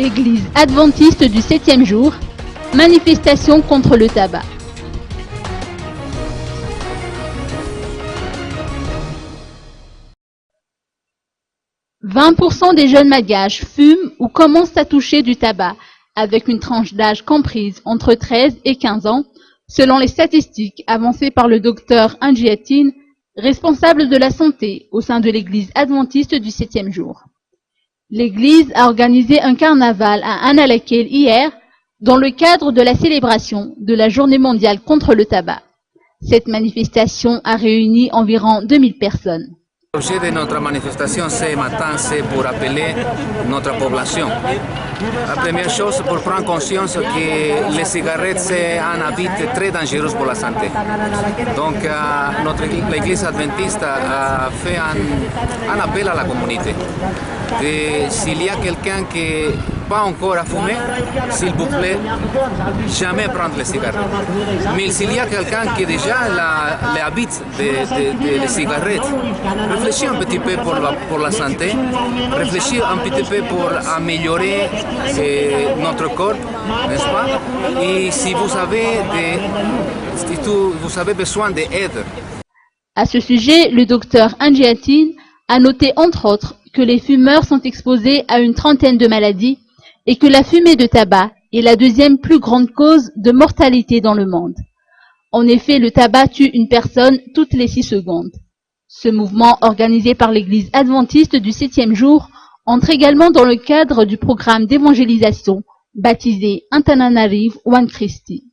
Église adventiste du 7e jour, manifestation contre le tabac. « 20% des jeunes malgaches fument ou commencent à toucher du tabac, avec une tranche d'âge comprise entre 13 et 15 ans, selon les statistiques avancées par le docteur Angiatine, responsable de la santé au sein de l'Église adventiste du 7e jour. L'Église a organisé un carnaval à Annalakil hier, dans le cadre de la célébration de la Journée mondiale contre le tabac. Cette manifestation a réuni environ 2000 personnes. L'objet de notre manifestation ce matin, c'est pour appeler notre population. La première chose, pour prendre conscience que les cigarettes, c'est un habit très dangereux pour la santé. Donc, l'Église adventiste a fait un appel à la communauté. S'il y a quelqu'un qui n'est pas encore à fumer, s'il vous plaît, jamais prendre les cigarettes. Mais s'il y a quelqu'un qui déjà l'habite des cigarettes, réfléchis un petit peu pour la santé, réfléchis un petit peu pour améliorer notre corps, n'est-ce pas? Et si vous avez besoin d'aide. À ce sujet, le docteur Angiatine a noté entre autres que les fumeurs sont exposés à une trentaine de maladies et que la fumée de tabac est la deuxième plus grande cause de mortalité dans le monde. En effet, le tabac tue une personne toutes les 6 secondes. Ce mouvement, organisé par l'Église adventiste du 7e jour, entre également dans le cadre du programme d'évangélisation baptisé Antananarive One Christi.